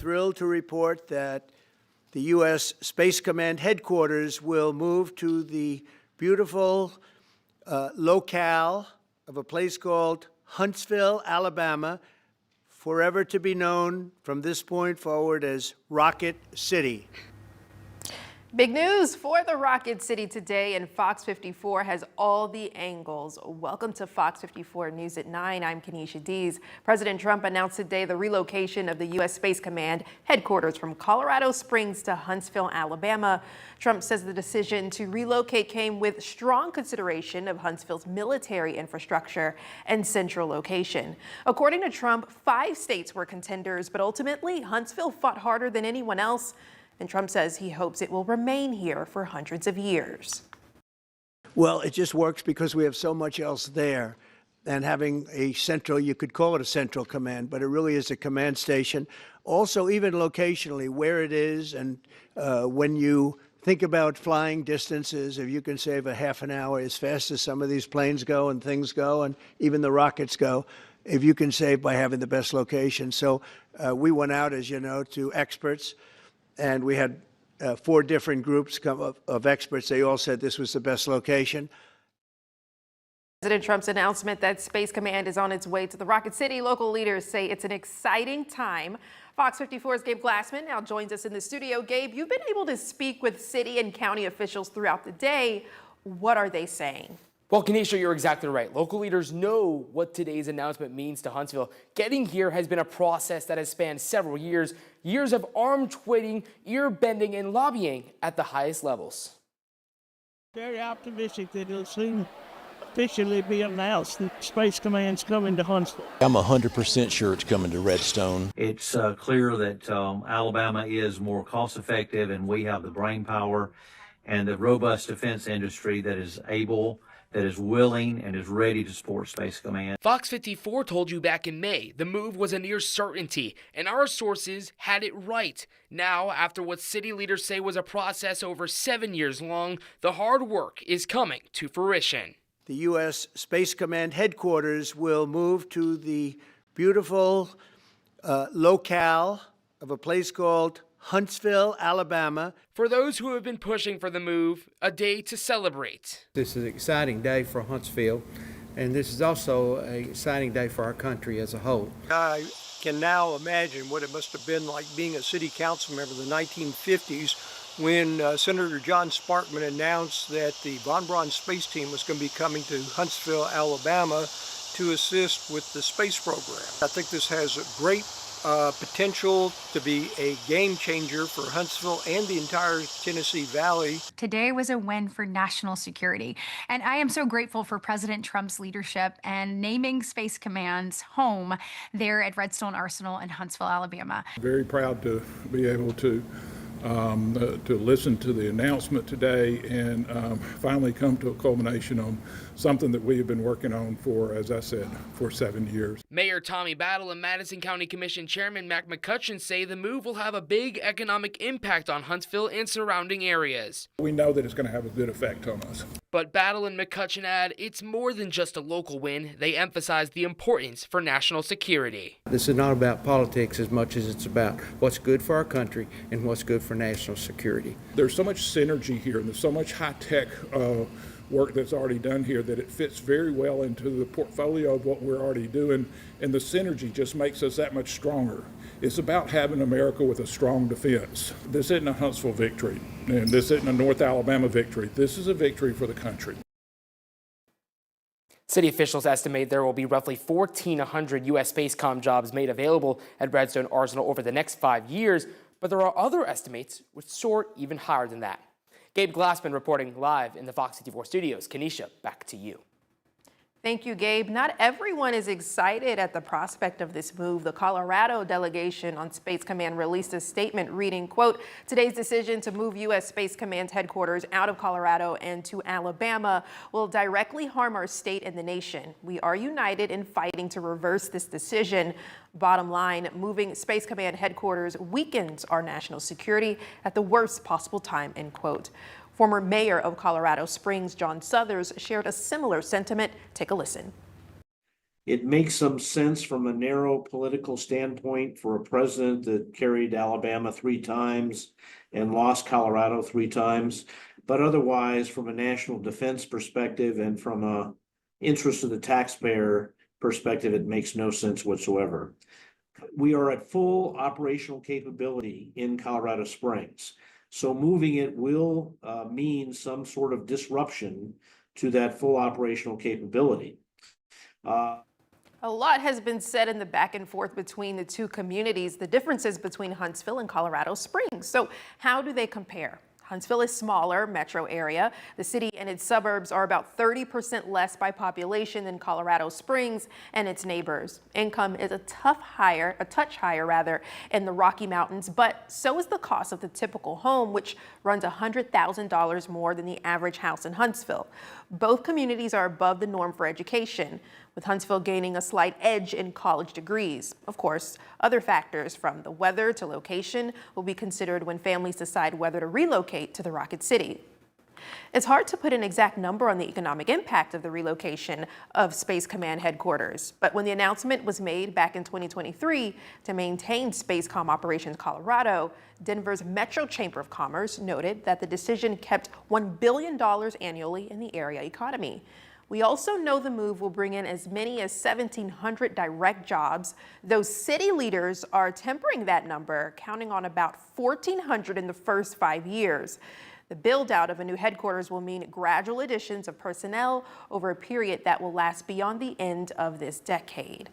thrilled to report that the U.S. Space Command headquarters will move to the beautiful locale of a place called Huntsville, Alabama, forever to be known from this point forward as Rocket City. Big news for the Rocket City today, and Fox 54 has all the angles. Welcome to Fox 54 News at 9. I'm Kenesha Dees. President Trump announced today the relocation of the U.S. Space Command headquarters from Colorado Springs to Huntsville, Alabama. Trump says the decision to relocate came with strong consideration of Huntsville's military infrastructure and central location. According to Trump, 5 states were contenders, but ultimately Huntsville fought harder than anyone else. And Trump says he hopes it will remain here for hundreds of years. Well, it just works because we have so much else there. And having a central, you could call it a central command, but it really is a command station. Also, even locationally, where it is, and when you think about flying distances, if you can save a half an hour as fast as some of these planes go and things go, and even the rockets go, if you can save by having the best location. So we went out, as you know, to experts. And we had 4 different groups of experts. They all said this was the best location. President Trump's announcement that Space Command is on its way to the Rocket City, local leaders say it's an exciting time. Fox 54's Gabe Glassman now joins us in the studio. Gabe, you've been able to speak with city and county officials throughout the day. What are they saying? Well, Kenesha, you're exactly right. Local leaders know what today's announcement means to Huntsville. Getting here has been a process that has spanned several years, years of arm twisting, ear bending, and lobbying at the highest levels. Very optimistic that it'll soon officially be announced that Space Command's coming to Huntsville. I'm 100% sure it's coming to Redstone. It's clear that Alabama is more cost effective, and we have the brain power and the robust defense industry that is able, that is willing, and is ready to support Space Command. Fox 54 told you back in May the move was a near certainty, and our sources had it right. Now, after what city leaders say was a process over 7 years long, the hard work is coming to fruition. The U.S. Space Command headquarters will move to the beautiful locale of a place called Huntsville, Alabama. For those who have been pushing for the move, a day to celebrate. This is an exciting day for Huntsville, and this is also an exciting day for our country as a whole. I can now imagine what it must have been like being a city council member in the 1950s when Senator John Sparkman announced that the Von Braun space team was going to be coming to Huntsville, Alabama to assist with the space program. I think this has a great potential to be a game changer for Huntsville and the entire Tennessee Valley. Today was a win for national security, and I am so grateful for President Trump's leadership and naming Space Command's home there at Redstone Arsenal in Huntsville, Alabama. Very proud to be able to listen to the announcement today and finally come to a culmination on something that we have been working on for, as I said, for 7 years. Mayor Tommy Battle and Madison County Commission Chairman Mac McCutcheon say the move will have a big economic impact on Huntsville and surrounding areas. We know that it's going to have a good effect on us. But Battle and McCutcheon add it's more than just a local win. They emphasize the importance for national security. This is not about politics as much as it's about what's good for our country and what's good for national security. There's so much synergy here, and there's so much high-tech work that's already done here that it fits very well into the portfolio of what we're already doing, and the synergy just makes us that much stronger. It's about having America with a strong defense. This isn't a Huntsville victory, and this isn't a North Alabama victory. This is a victory for the country. City officials estimate there will be roughly 1,400 U.S. Spacecom jobs made available at Redstone Arsenal over the next 5 years, but there are other estimates which soar even higher than that. Gabe Glassman reporting live in the Fox 54 studios. Kenesha, back to you. Thank you, Gabe. Not everyone is excited at the prospect of this move. The Colorado delegation on Space Command released a statement reading, quote, "Today's decision to move U.S. Space Command's headquarters out of Colorado and to Alabama will directly harm our state and the nation. We are united in fighting to reverse this decision. Bottom line, moving Space Command headquarters weakens our national security at the worst possible time," end quote. Former mayor of Colorado Springs, John Suthers, shared a similar sentiment. Take a listen. It makes some sense from a narrow political standpoint for a president that carried Alabama 3 times and lost Colorado 3 times. But otherwise, from a national defense perspective and from a interest of the taxpayer perspective, it makes no sense whatsoever. We are at full operational capability in Colorado Springs. So moving it will mean some sort of disruption to that full operational capability. A lot has been said in the back and forth between the two communities, the differences between Huntsville and Colorado Springs. So how do they compare? Huntsville is smaller metro area. The city and its suburbs are about 30% less by population than Colorado Springs and its neighbors. Income is a touch higher in the Rocky Mountains, but so is the cost of the typical home, which runs $100,000 more than the average house in Huntsville. Both communities are above the norm for education, with Huntsville gaining a slight edge in college degrees. Of course, other factors from the weather to location will be considered when families decide whether to relocate to the Rocket City. It's hard to put an exact number on the economic impact of the relocation of Space Command headquarters, but when the announcement was made back in 2023 to maintain Spacecom Operations Colorado, Denver's Metro Chamber of Commerce noted that the decision kept $1 billion annually in the area economy. We also know the move will bring in as many as 1,700 direct jobs, though city leaders are tempering that number, counting on about 1,400 in the first 5 years. The build out of a new headquarters will mean gradual additions of personnel over a period that will last beyond the end of this decade.